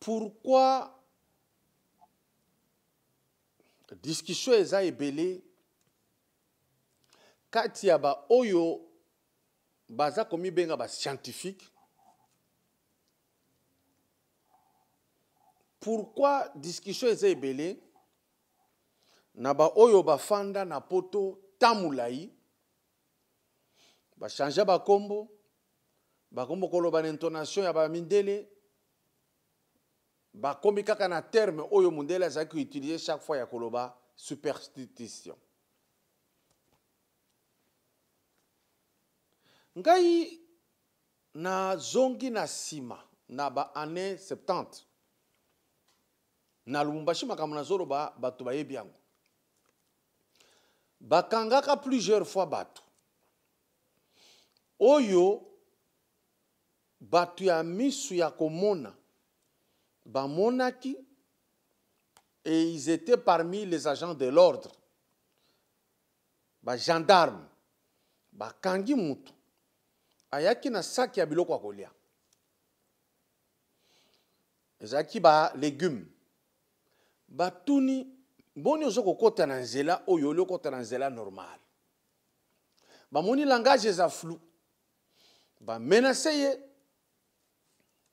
pourquoi discussion eza ebele kati ya ba oyo baza komi benga ba scientifique? Pourquoi discussion eza ebele na ba oyo bafanda na poto tamulai ba changer ba kombo koloba na intonation ya ba mindele ba komi kaka na terme oyo mundele azaki utiliser chaque fois ya koloba superstition? Ngai na zongi na sima na ba année 70 na Lubumbashi makambo nazoloba bato bayebi yango bakangaka plusieurs fois bato oyo bato ya misu ya komona bamonaki, et ils étaient parmi les agents de l'ordre, ba gendarme, ba kangi mutu ayaki na saki ya biloko ya kolia, ezaki ba légumes, batuni boni ozo kokota na nzela oyo oli okota na nzela normal, bamoni langage eza flou, ba menace ye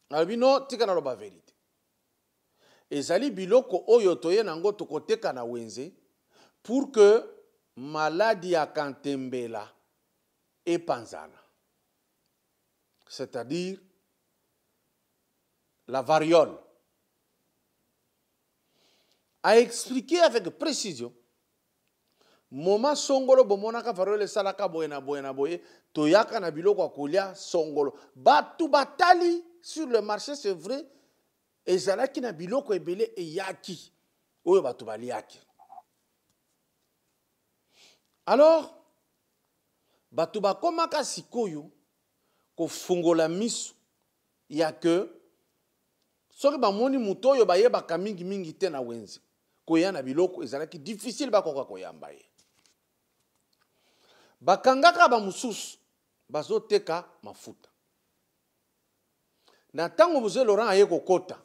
albino tika na loba vérité ezali biloko oyo toye nango tokoteka na wenze pour que maladie ya kantembela epanzana, c'est-à-dire la variole. A expliqué avec précision moment songolo bomonaka variole salaka boye na boye toyaka na biloko akolia songolo batu batali sur le marché, c'est vrai, ezalaki na biloko ebele eyaki oyo batu baliaki. Alors batu bakomaka sikoyo ko fungola misu ya que soki bamoni mutu oyo bayebaka mingi te na wenze koya na biloko ezalaki difficile bakoka koyamba ye. Bakangaka ba mususu bazoteka mafuta. Na tango Mzee Laurent aye kokota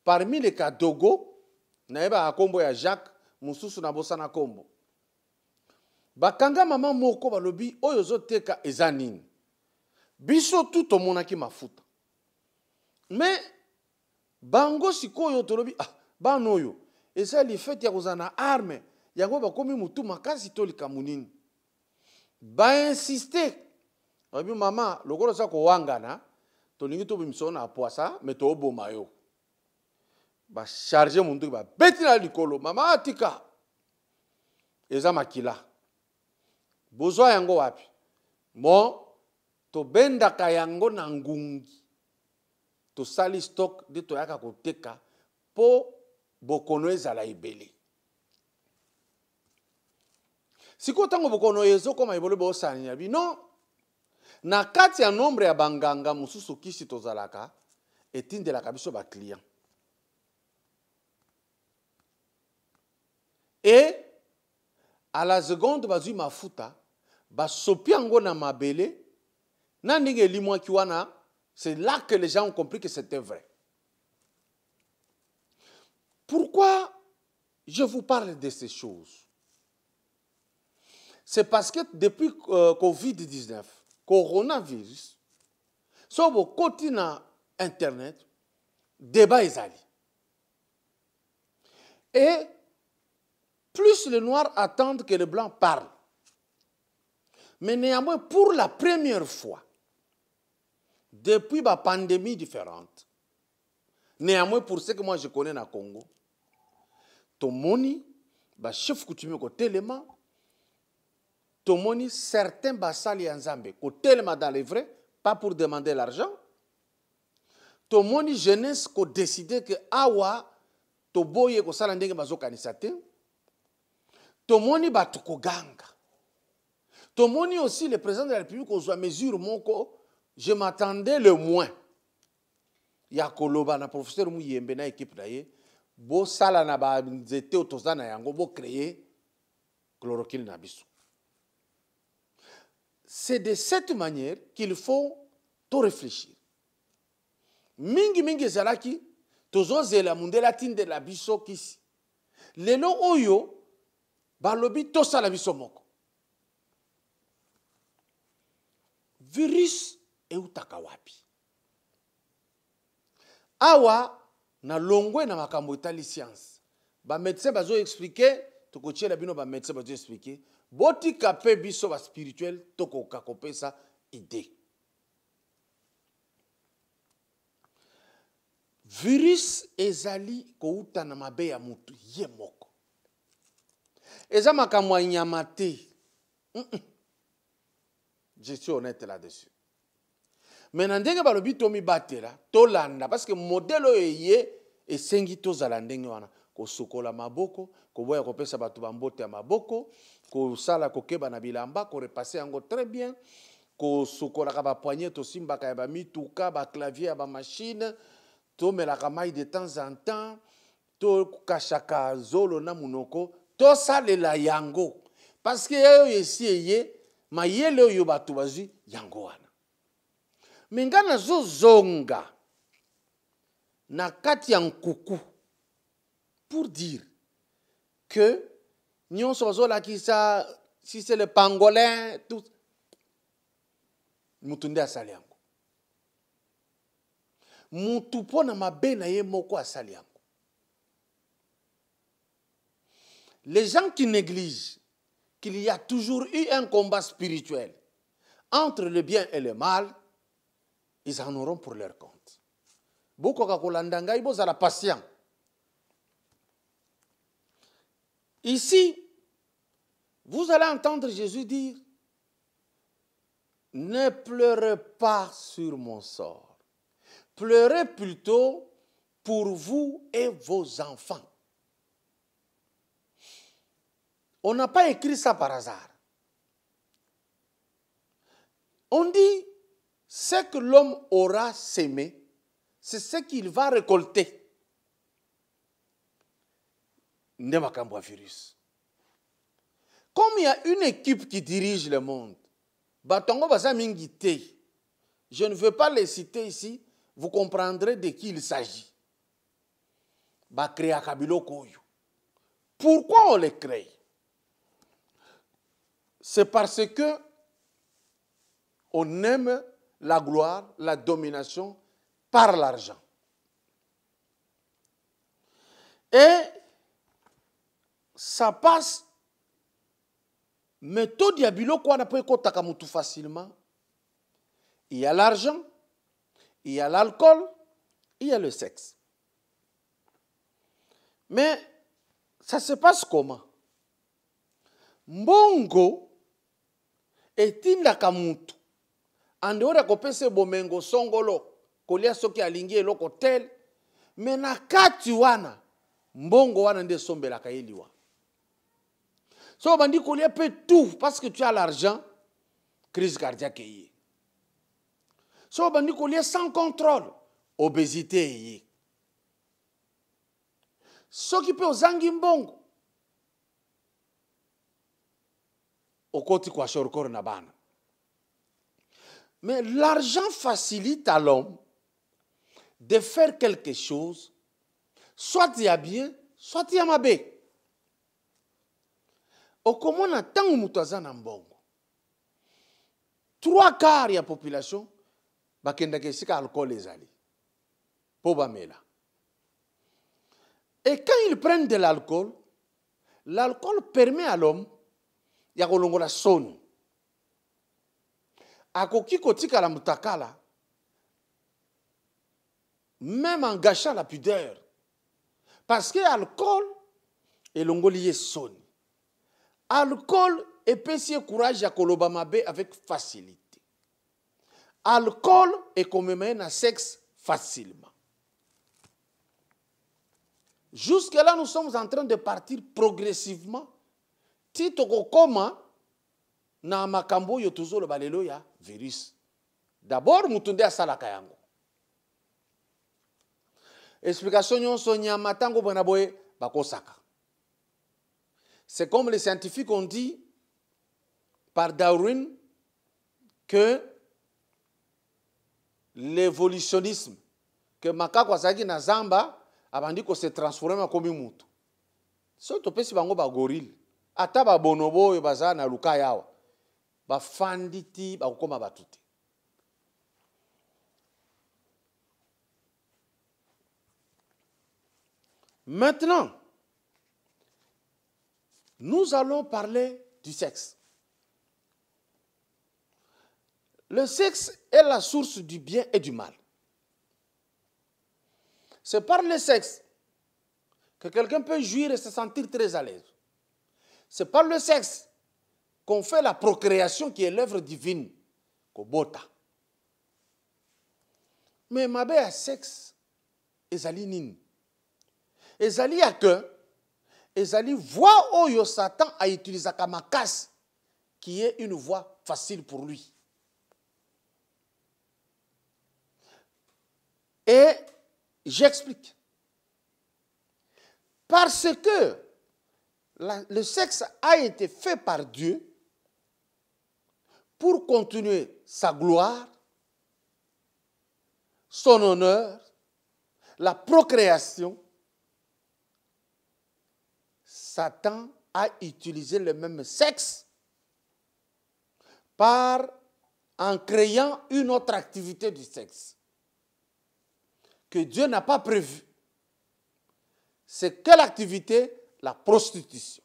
parmi les Kadogo na eba akombo ya Jacques mususu na bosana kombo. Bakanga mama moko balobi oyo zoteka eza nini? Biso tout omonaki mafuta. Mais bango sikoyo tolobi bano oyo eza li fete ya kozana arme yango bakomi mutu makasi tolika munini. Ba insister. Obi mama lokolo sa ko wangana tolingi to bimisona apoasa meto oboma yo. Ba charger mundu ba beti na likolo mama atika. Eza makila. Bozwa yango wapi? Mo to benda kayango na ngungi. To sali stock de to yaka koteka po bokono ezala ibele. Siko tango bokono ezo koma ibole bo sani yabi non. Na kati ya nombre ya banganga mususu kisi tozalaka etindelaka biso ba client. Et à la seconde bazui mafuta ba sopi yango na mabele na ndenge limwa kiwana. C'est là que les gens ont compris que c'était vrai. Pourquoi je vous parle de ces choses? C'est parce que depuis Covid-19, coronavirus, sur vos côtés na Internet, débat ezali. Et plus les Noirs attendent que les Blancs parlent. Mais néanmoins, pour la première fois, depuis la pandémie différente, néanmoins pour ce que moi je connais na Congo, tomoni, ba chef coutumier ko telema, tomoni certains basali en ko telema dans les vrais, pas pour demander l'argent. Tomoni jeunesse ko décider que awa to boye ko sala ndenge bazo kanisa te. Tomoni batu ko ganga. Tomoni aussi le président de la République ko zwa mesure moko. Je m'attendais le moins. Ya koloba na professeur Muyembe na équipe d'ailleurs, bo sala na ba nzete otozana yango bo créer chloroquine na biso. C'est de cette manière qu'il faut tout réfléchir. Mingi zalaki tozozela mundela tindela biso kisi lelo oyo balobi tosala biso moko virus eutaka wapi awa na longwe na makambo etali science ba médecin bazo expliquer tokotiela bino ba médecin bazo expliquer botika pe biso ba spirituel tokoka kopesa idée virus ezali kouta na mabe ya mutu ye moko eza makambo ya nyama te je suis honnête là-dessus mais na ndenge balobi tomibatela tolanda parce que modèle oyo ye esengi tozala ndenge wana kosukola maboko koboya kopesa bato bambote ya maboko kosala kokeba na bilamba korepase yango très bien kosukolaka bapoignet tosimbaka ya bamituka baclavier ya bamachine tomelaka mai de temps en temps tokashaka zolo na munoko tosalela yango parce que oyo esi eye mayele oyo bato bazwi yango wana me nga nazozonga na kati ya nkuku pour dire que nyonso bazolakisa si c'est le pangolin tout mutu nde asali yango mutu mpo na mabe na ye moko asali yango les gens qui négligent qu'il y a toujours eu un combat spirituel entre le bien et le mal ils en auront pour leur compte bokoka kolanda ngai bozala patient ici vous allez entendre Jésus dire ne pleurez pas sur mon sort pleurez plutôt pour vous et vos enfants. On n'a pas écrit ça par hasard. On dit, ce que l'homme aura sémé, c'est ce qu'il va récolter. Nemakambo virus. Comme il y a une équipe qui dirige le monde, Batongo Baza Mingite, je ne veux pas les citer ici, vous comprendrez de qui il s'agit. Bakrea Kabilo Koyo. Pourquoi on les crée? C'est parce que on aime la gloire, la domination par l'argent. Et ça passe, mais tout diabilo quoi n'a pas tout facilement. Il y a l'argent, il y a l'alcool, il y a le sexe. Mais ça se passe comment? Mbongo etindaka mutu ande ora kopese bomengo songolo kolia soki alingi eloko tel mais na kati wana mbongo wana nde sombelaka eliwa so bandi kolia pe tout parce que tu as l'argent crise cardiaque yi so bandi kolia sans contrôle obésité yi soki pe ozangi mbongo okoti kwa shorkor na bana. Mais l'argent facilite à l'homme de faire quelque chose, soit il y a bien, soit il y a mabe. Okomona tangu mutazana mbongo. 3/4 de la population bakenda kesika alcool ezali. Po bamela. Et quand ils prennent de l'alcool, l'alcool permet à l'homme ya kolongola soni. Akoki kotika la mutakala, même en gâchant la pudeur. Parce que l'alcool est longolié soni. Alcool est pécier courage ya koloba mabe avec facilité. Alcool est comme un sexe facilement. Jusque-là, nous sommes en train de partir progressivement. Tito kokoma na makambo yo tuzolo balelo ya virus. D'abord mutunde asalaka yango. Explication nyonso nyama tango bana boye bakosaka. C'est comme les scientifiques ont dit par Darwin que l'évolutionnisme que makako azaki na zamba abandi ko se transformer comme mutu. So to pesi bango ba gorille. Ata ba bonobo baza na luka yawa. Ba fanditi ba koma batuti. Maintenant, nous allons parler du sexe. Le sexe est la source du bien et du mal. C'est par le sexe que quelqu'un peut jouir et se sentir très à l'aise. C'est par le sexe qu'on fait la procréation qui est l'œuvre divine, Kobota. Mais ma belle sexe, ezali nini. Ezali a que, ezali voix oyo Satan a utilisé comme casse, qui est une voie facile pour lui. Et j'explique. Parce que le sexe a été fait par Dieu pour continuer sa gloire, son honneur, la procréation. Satan a utilisé le même sexe en créant une autre activité du sexe que Dieu n'a pas prévue. C'est quelle activité? La prostitution.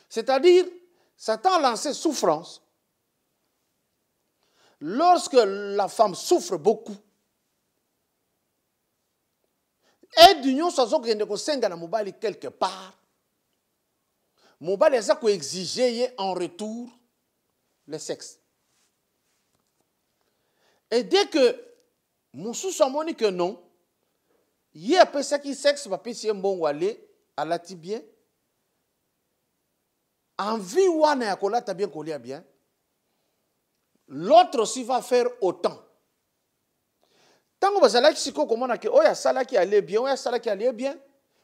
C'est-à-dire, Satan a lancé souffrance. Lorsque la femme souffre beaucoup, et d'union sans aucun senga na mobali quelque part, mobali a ko exiger en retour le sexe. Et dès que Moussou s'amoni que non, il y a ça qui sexe va pécher un bon walé à la tibien. En vie wana ya kola ta bien kolia bien. L'autre aussi va faire autant. Tant que vous allez siko comment na que oya sala qui allait bien, oya sala qui allait bien,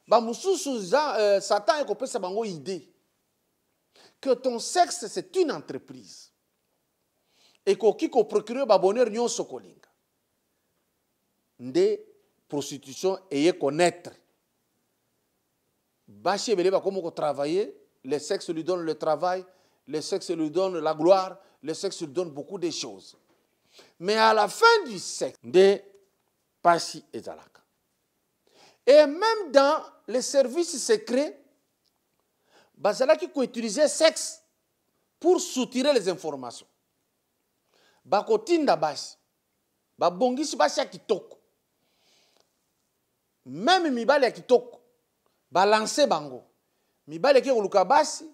ba Moussou Satan ko pesa bango idée que ton sexe c'est une entreprise. Et ko kiko procurer ba bonheur nyon sokolinga. De prostitution et connaître. Baché belé ba comment travailler, le sexe lui donne le travail, le sexe lui donne la gloire, le sexe lui donne beaucoup de choses. Mais à la fin du sexe, de Pasi et Zalaka. Et même dans les services secrets, Bazalaki peut utiliser le sexe pour soutirer les informations. Bakotinda basi, babongisi basi ya kitoko. Même mibali ya kitoko, balancer bango. Mibali ki koluka basi,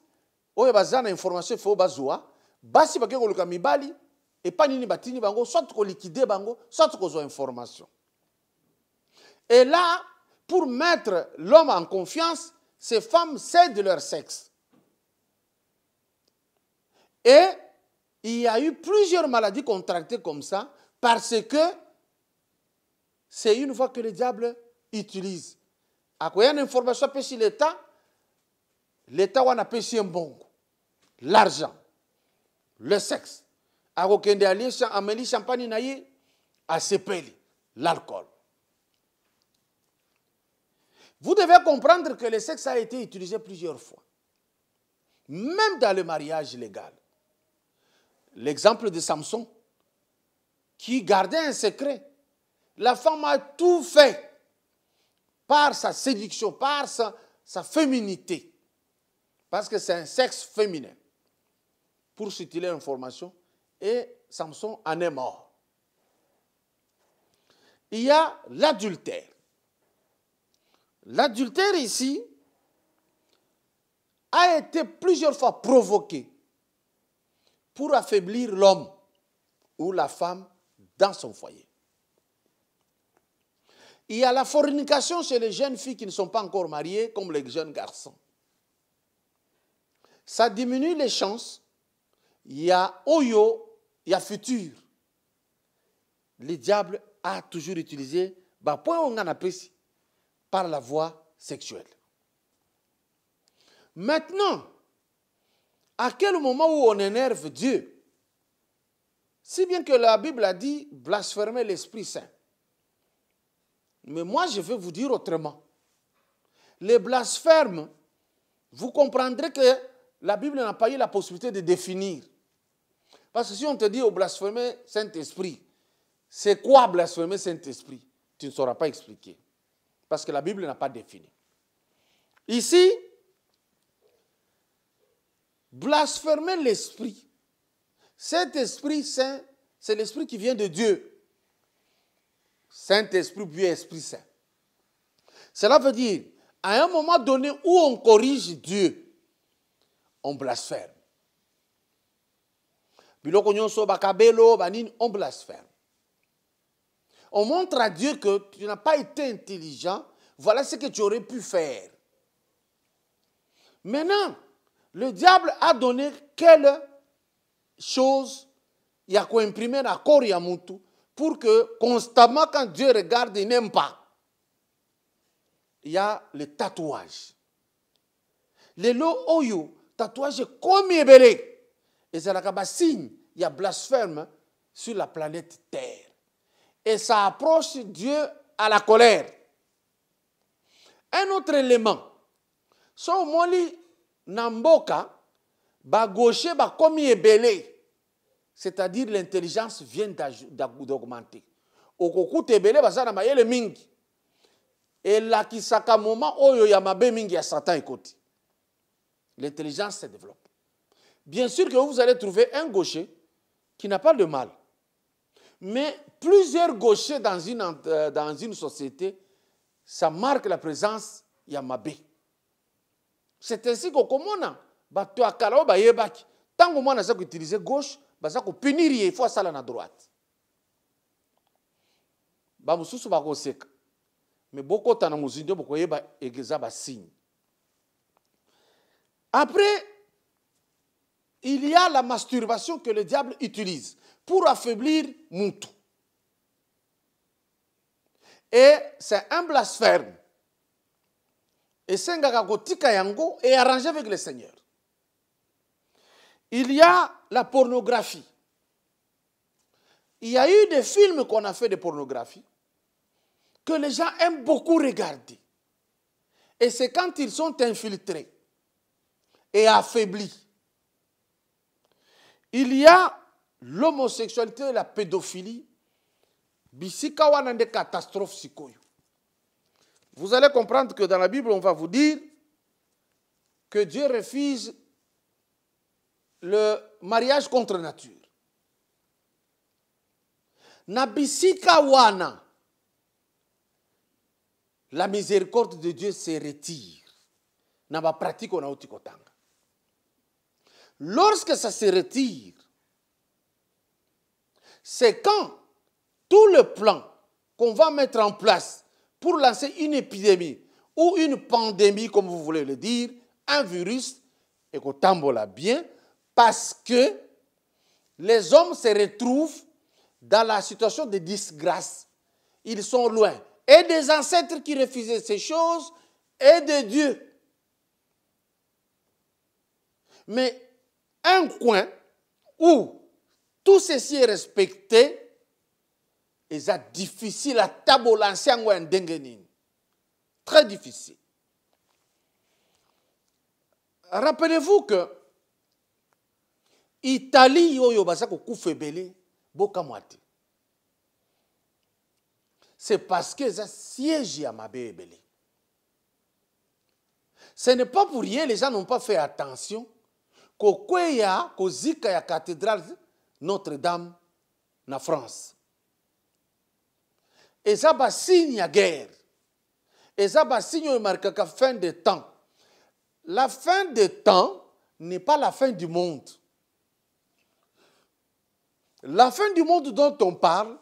oyo bazana information fo bazwa, basi ba ki koluka mibali, et pas nini batini bango, soit ko liquider bango, soit ko zo information. Et là, pour mettre l'homme en confiance, ces femmes cèdent leur sexe. Et il y a eu plusieurs maladies contractées comme ça, parce que c'est une fois que le diable utilise. À quoi une information pêche l'État a pêché un bon. L'argent, le sexe. À quoi qu'il y a Amélie Champagne naïe, à Sepeli, l'alcool. Vous devez comprendre que le sexe a été utilisé plusieurs fois. Même dans le mariage légal. L'exemple de Samson, qui gardait un secret. La femme a tout fait par sa séduction, par sa féminité. Parce que c'est un sexe féminin. Pour soutirer l'information. Et Samson en est mort. Il y a l'adultère. L'adultère ici a été plusieurs fois provoqué pour affaiblir l'homme ou la femme dans son foyer. Il y a la fornication chez les jeunes filles qui ne sont pas encore mariées, comme les jeunes garçons. Ça diminue les chances. Il y a Oyo, il y a futur. Le diable a toujours utilisé par la voie sexuelle. Maintenant, à quel moment où on énerve Dieu? Si bien que la Bible a dit blasphémer l'Esprit Saint. Mais moi, je vais vous dire autrement. Les blasphèmes, vous comprendrez que la Bible n'a pas eu la possibilité de définir. Parce que si on te dit au blasphémer Saint-Esprit, c'est quoi blasphémer Saint-Esprit? Tu ne sauras pas expliquer. Parce que la Bible n'a pas défini. Ici, blasphémer l'Esprit. Cet Esprit Saint, c'est l'Esprit qui vient de Dieu. Saint-Esprit, puis Esprit Saint. Cela veut dire, à un moment donné où on corrige Dieu, on blasphème. On blasphème. On montre à Dieu que tu n'as pas été intelligent. Voilà ce que tu aurais pu faire. Maintenant, le diable a donné quelle chose il y a quoi imprimer dans corps Yamutu pour que constamment quand Dieu regarde, il n'aime pas. Il y a le tatouage. Le lo oyo, tatouage comme belé. Et c'est la signe, il y a blasphème sur la planète Terre. Et ça approche Dieu à la colère. Un autre élément, so moli namboka, ba gaucher ba komi ebele. C'est-à-dire l'intelligence vient d'augmenter. Okoku tebele bazana mayele mingi. Et là qui saka moment oyo ya mabe mingi ya Satan ekoti. L'intelligence se développe. Bien sûr que vous allez trouver un gaucher qui n'a pas de mal. Mais plusieurs gauchers dans une société, ça marque la présence Yamabé. C'est ainsi qu'au commandant, tant que moi, on a utilisé gauche, on a punir, il faut ça à droite. Mais beaucoup de temps, signe. Après, il y a la masturbation que le diable utilise pour affaiblir Moutou. Et c'est un blasphème. Et c'est un gagagotika yango et arrangé avec le Seigneur. Il y a la pornographie. Il y a eu des films qu'on a fait de pornographie que les gens aiment beaucoup regarder. Et c'est quand ils sont infiltrés et affaiblis. Il y a l'homosexualité et la pédophilie. Bisika wana de catastrophe sikoyo. Vous allez comprendre que dans la Bible, on va vous dire que Dieu refuse le mariage contre nature. Na bisika wana, la miséricorde de Dieu se retire. Na ba pratique on a utikotanga. Lorsque ça se retire, c'est quand tout le plan qu'on va mettre en place pour lancer une épidémie ou une pandémie, comme vous voulez le dire, un virus, et qu'on tambola bien, parce que les hommes se retrouvent dans la situation de disgrâce. Ils sont loin. Et des ancêtres qui refusaient ces choses, et de Dieu. Mais un coin où tout ceci est respecté, et c'est difficile à tabolancer en dengenin. Très difficile. Rappelez-vous que Italie oyo basako kufebele boka mwate. C'est parce que ça siège à mabébele. Ce n'est pas pour rien, les gens n'ont pas fait attention qu'au Kweya, qu'au Zika ya cathédrale Notre-Dame na France. Et ça va signe à guerre. Et ça va signe marqué la fin des temps. La fin des temps n'est pas la fin du monde. La fin du monde dont on parle,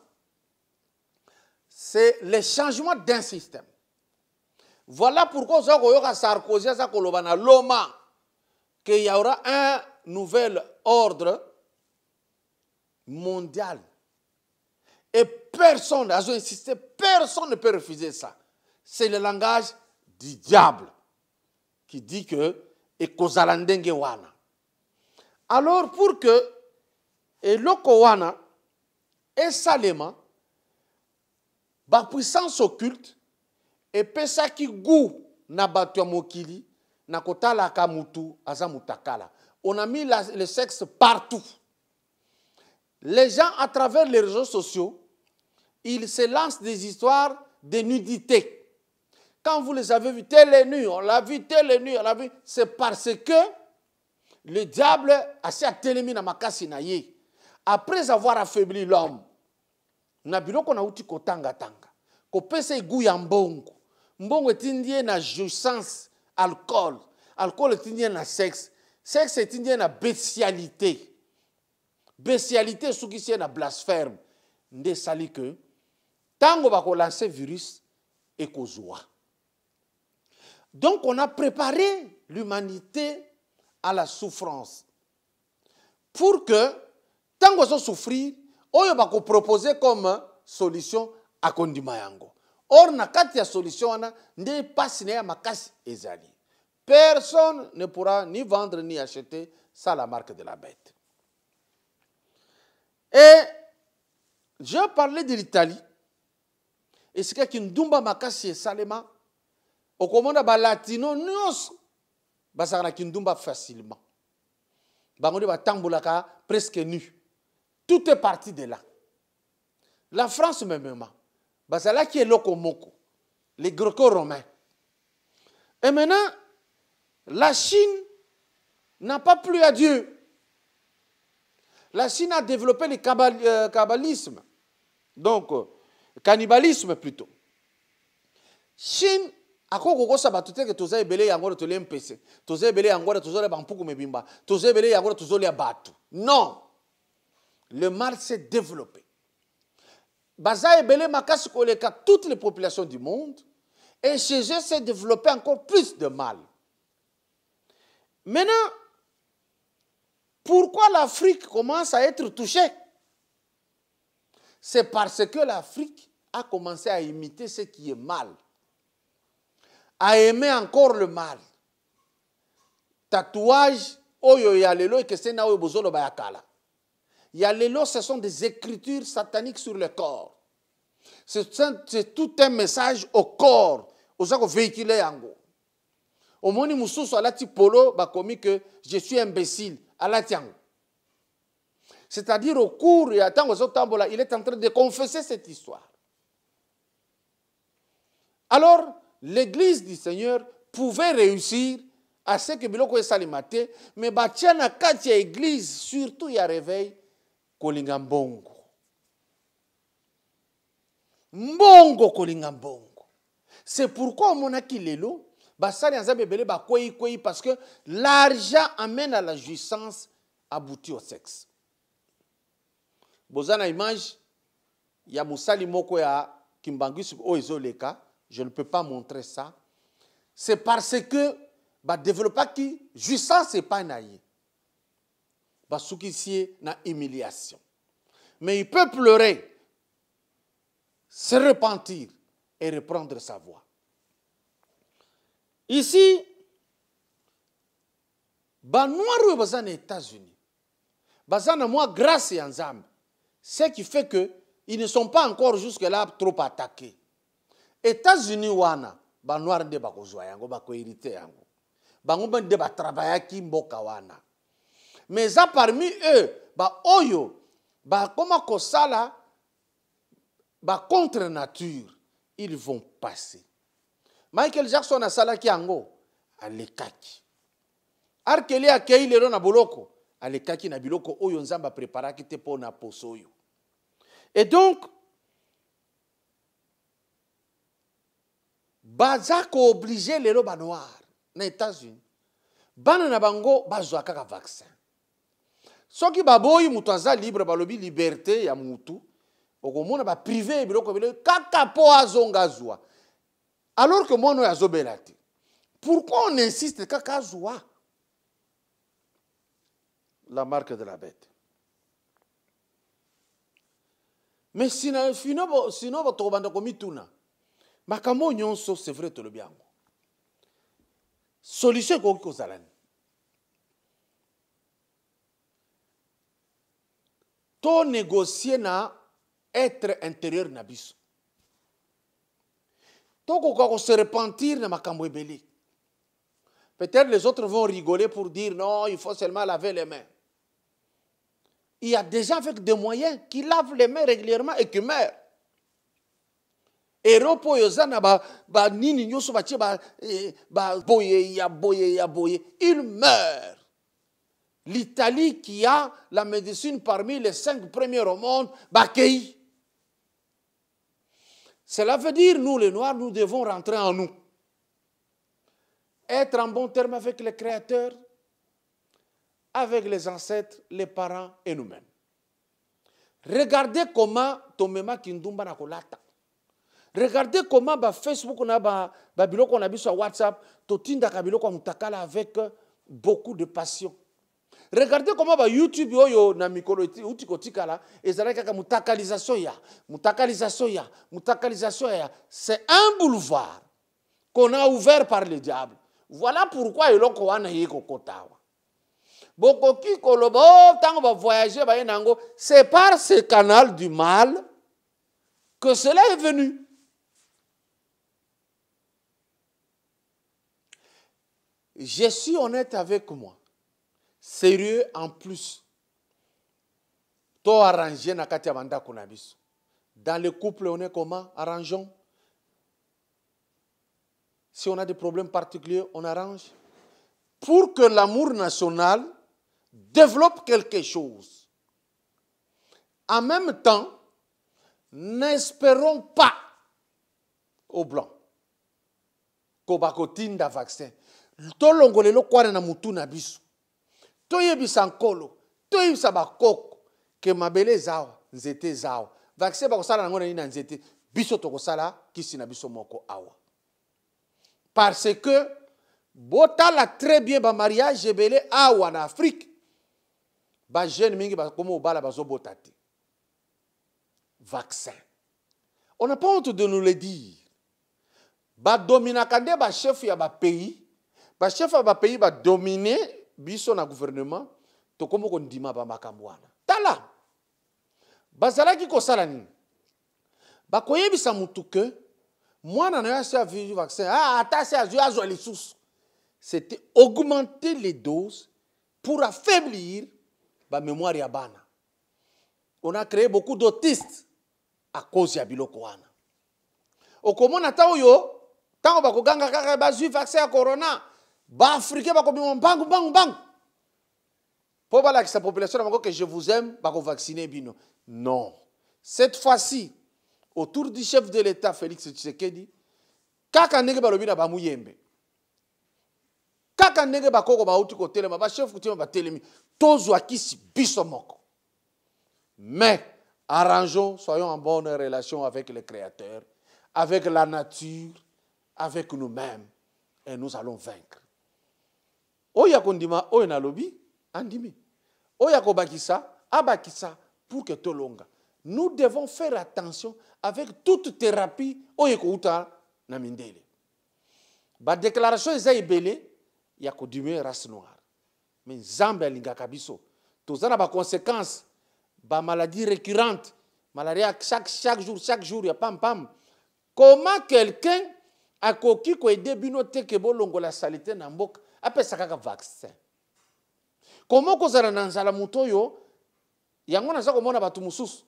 c'est le changement d'un système. Voilà pourquoi Sarkozy a Loma qu'il y aura un nouvel ordre mondial. Et personne, a insisté, personne ne peut refuser ça. C'est le langage du diable qui dit que Ekozalandenge wana. Alors pour que, et l'oko wana, et salema, il ba puissance occulte epesaki goût na bato ya mokili na kotalaka mutu aza mutakala. On a mis le sexe partout. Les gens, à travers les réseaux sociaux, ils se lancent des histoires de nudité. Quand vous les avez vus, tel est nu, on l'a vu, tel est nu, on l'a vu, c'est parce que le diable a s'est attelemi na makasi na ye. Après avoir affaibli l'homme, na biloko na uti kotanga tanga, ko pesa igu ya mbongo. Mbongo etindie na jouissance, alcool. Alcool etindie na sexe. Sexe etindie na bestialité. Bestialité sous qui c'est na blasphème. Nde sali que tango va lancer virus et kozwa. Donc on a préparé l'humanité à la souffrance. Pour que tango so souffrir, oyo ba ko proposer comme solution à kondima yango. Or na kati ya solution wana nde pasi na ya makasi ezali. Personne ne pourra ni vendre ni acheter sans la marque de la bête. Et je parlais de l'Italie. Et c'est que Kindumba makasi et salema. Au commande ba latino nyos basara Kindumba facilement. Bangonde ba tambulaka presque nu. Tout est parti de là. La France même. Basala qui est lokomoko. Les Greco-Romains. Et maintenant, la Chine n'a pas plu à Dieu. La Chine a développé le kabbalisme. Donc, cannibalisme plutôt. Chine, à quoi qu'on s'abat tout que tous les belés yango tous les MPC, tous les belés yango tous les bampuku mebimba, tous les belés yango tous les abatu. Non, le mal s'est développé. Baza et belé makasi koleka toutes les populations du monde et chez eux s'est développé encore plus de mal. Maintenant, pourquoi l'Afrique commence à être touchée? C'est parce que l'Afrique a commencé à imiter ce qui est mal, à aimer encore le mal. Tatouage, oyo ya lelo et que c'est na oyo bozolo bayakala. Ya lelo, ce sont des écritures sataniques sur le corps. C'est tout un message au corps, aux gens qui véhiculent yango. Au moni mususu alati polo bakomi que je suis imbécile. C'est-à-dire au cours, et à temps il est en train de confesser cette histoire. Alors, l'église du Seigneur pouvait réussir à ce que biloko esalimate, mais batiana katia église, surtout il y a réveil, kolinga mbongo. Mbongo kolinga mbongo. C'est pourquoi mon akilelo, basali anzabe bele ba kwei parce que l'argent amène à la jouissance aboutit au sexe. Bozana image ya musali moko ya Kimbanguis o ezoleka, je ne peux pas montrer ça. C'est parce que ba développer qui jouissance est pas naïe. Ba soukisie na humiliation. Mais il peut pleurer, se repentir et reprendre sa voix. Ici, ba noirs bazana aux États-Unis. Bazana moi grâce et ensemble. Ce qui fait que ils ne sont pas encore jusque-là trop attaqués. États-Unis wana ba noirs de ba kozwa yango ba ko hériter yango. Bango ben de ba travailler ki mboka wana. Mais ça parmi eux, ba oyo ba koma kosala ba contre nature, ils vont passer. Michael Jackson a salaki yango alekaki. Arkeli akei lelo na boloko alekaki na biloko oyo nzamba préparaki te pona posoyo. Et donc bazako obligé lelo ba noir na États-Unis. Bana na bango bazwa kaka vaccin. Soki baboyi mutu aza libre balobi liberté ya mutu. Okomona ba privé biloko biloko kaka po azonga zwa. Alors que moi, nous avons. Pourquoi on insiste kaka zwa? La marque de la bête. Mais sinon, votre bande comme tuna. Makamo nyonso, c'est vrai tout le bien. Solution ko zalani. To négocier na être intérieur na biso. Toko se repentir na makambo ebele. Peut-être les autres vont rigoler pour dire non, il faut seulement laver les mains. Il y a des gens avec des moyens qui lavent les mains régulièrement et qui meurent. Et repo yozana ba nini nyoso ba boye ya boye, il meurt. L'Italie qui a la médecine parmi les 5 premiers au monde, bakei. Cela veut dire, nous les Noirs, nous devons rentrer en nous. Être en bon terme avec le Créateur, avec les ancêtres, les parents et nous-mêmes. Regardez comment Tomema Kindumba na kolata. Regardez comment Facebook na biloko na biso WhatsApp totinda kabiloko mutakala avec beaucoup de passion. Regardez comment YouTube yoyo na mikolo utikotikala ezala kaka mutakalisation ya. C'est un boulevard qu'on a ouvert par le diable. Voilà pourquoi eloko wana yeko kotawa. Bokoki kolobo tango ba voyager ba yenango, c'est par ce canal du mal que cela est venu. Je suis honnête avec moi. Sérieux en plus. To arrangé na kati ya bandako na biso. Dans le couple, on est comment? Arrangeons. Si on a des problèmes particuliers, on arrange. Pour que l'amour national développe quelque chose. En même temps, n'espérons pas au blanc. Kobakotinda vaccin. Tolongolelo kwa na mutu na biso. Toyebisa nkolo, toyebisa bakoko ke mabele zao, nzete zao. Vaccin bakosala nango na nzete, biso tokosala kisi na biso moko awa. Parce que botala très bien ba mariage ebele awa na Afrique. Ba jeune mingi ba komo bala bazo botati. Vaccin. On n'a pas honte de nous le dire. Ba domina kande ba chef ya ba pays. Ba chef ya ba pays ba dominer biso na gouvernement to komo ko ndima ba makambwana. Tala. Bazalaki ko sala nini? Ba koyebisa mutu ke mwana na ya sa vu vaccin. Ah atase azwa les sous. C'était augmenter les doses pour affaiblir la mémoire ya bana. On a créé beaucoup d'autistes à cause ya biloko wana. Okomona ta oyo, tango bakoganga kaka bazui vaccin ya corona, ba africain bakobima bang. Pour la population que je vous aime, bako vacciner bino. Non. Cette fois-ci, autour du chef de l'État Félix Tshisekedi, kaka ndenge balobi na bamuyembe. Kaka ndenge bakoko bauti ko telema ba chef kutima ba telemi tozwa kisi biso moko. Mais arrangeons, soyons en bonne relation avec le Créateur, avec la nature, avec nous-mêmes et nous allons vaincre. Oya kondima oya na lobi andimi. Oya ko bakisa abakisa pour que tolonga. Nous devons faire attention avec toute thérapie oya ko uta na mindele. Ba déclaration eza ebele ya ko diminuer race noire. Mais Zambia lingaka biso. Tozana ba conséquences ba maladie récurrente, malaria chaque jour ya pam. Comment quelqu'un a koki ko aider bino te ke bolongo la salité na mboka apesa kaka vaccin. Comment ko zala nanzala mutoyo yango na zako mona batu mususu.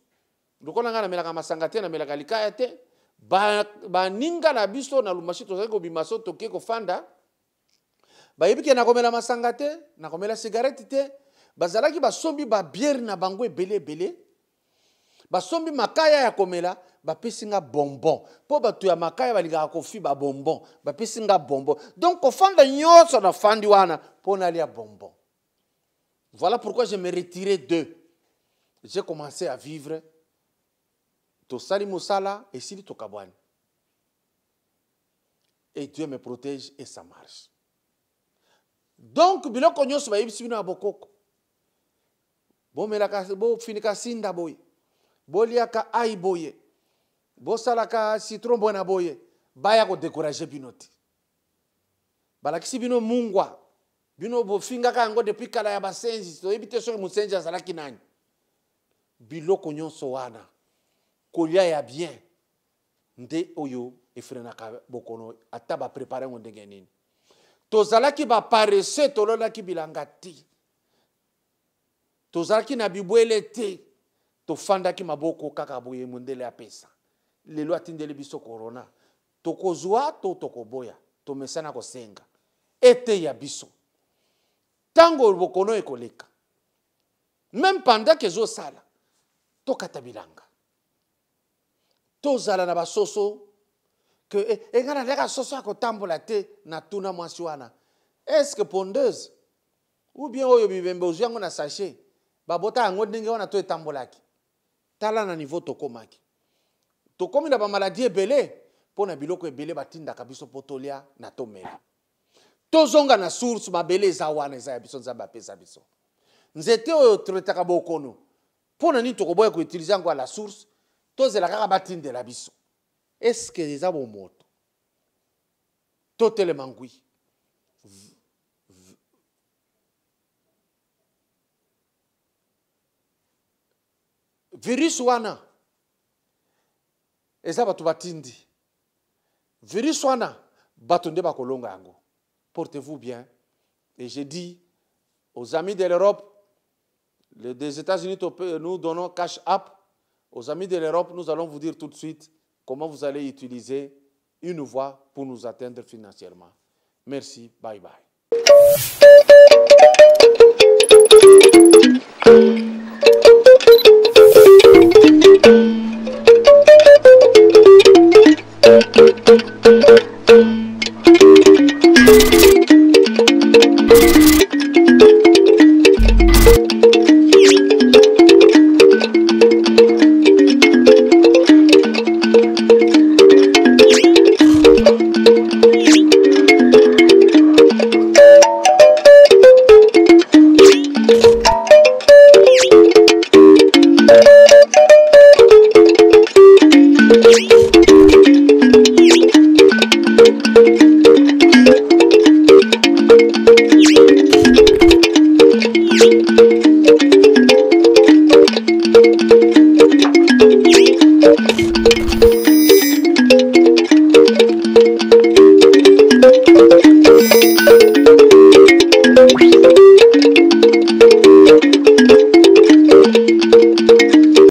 Lokola ngana melaka masanga te na melaka likaya te ba ninga na biso na lumashi tozali ko bimaso toke ko fanda. Ba yebiki na komela masanga te, na komela cigarette te, bazalaki ba sombi ba bière na bango ebele. Ba sombi makaya ya komela, ba pesinga bonbon. Po batu ya makaya balinga kofi ba bonbon, ba pesinga bonbon. Donc ko fanda nyoso na fandi wana po na lia bonbon. Voilà pourquoi je me retirais d'eux. J'ai commencé à vivre to sali musala et sili to kabwani. Et Dieu me protège et ça marche. Donc biloko nyonso ba yebisi bino abokoko. Bo melaka bo finika sinda boye. Bo liaka ai boye. Bo salaka citron bona boye. Baya ko décourager binoti. Balakisi bino mungwa. Bino bo finga ka ngo depuis kala ya basenzi. To yebite so musenzi azalaki nani. Biloko nyonso wana. Kolia ya bien. Nde oyo efrenaka bokono ata ba préparer ngo ndenge nini tozalaki ba paresse tololaki bilanga ti tozalaki na bibwele te tofandaki maboko kaka boye mondele apesa lelo atindeli biso corona tokozwa to tokoboya tomesana kosenga ete ya biso tango bokono ekoleka même pendant que zo sala tokata bilanga tozala na basoso que engana leka soso akotambola te na tuna mwasi wana est-ce que pondeuse ou bien oyo bibembe oziango na sachet babota yango ndenge wana to etambolaki tala na niveau tokomaki tokomi na ba maladie ebele pona biloko ebele batindaka biso potolia na tomela tozonga na source mabele eza wana eza ya biso nzambe apesa biso nzete oyo tretaka bokono pona nini tokoboya ko utiliser yango la source tozela kaka batindela biso est-ce que eza bomoto totelema ngwi virus wana eza bato batindi virus wana bato nde bakolonga yango. Portez-vous bien et je dis aux amis de l'Europe, des États-Unis, nous donnons cash app. Aux amis de l'Europe, nous allons vous dire tout de suite comment vous allez utiliser une voie pour nous atteindre financièrement. Merci, bye bye.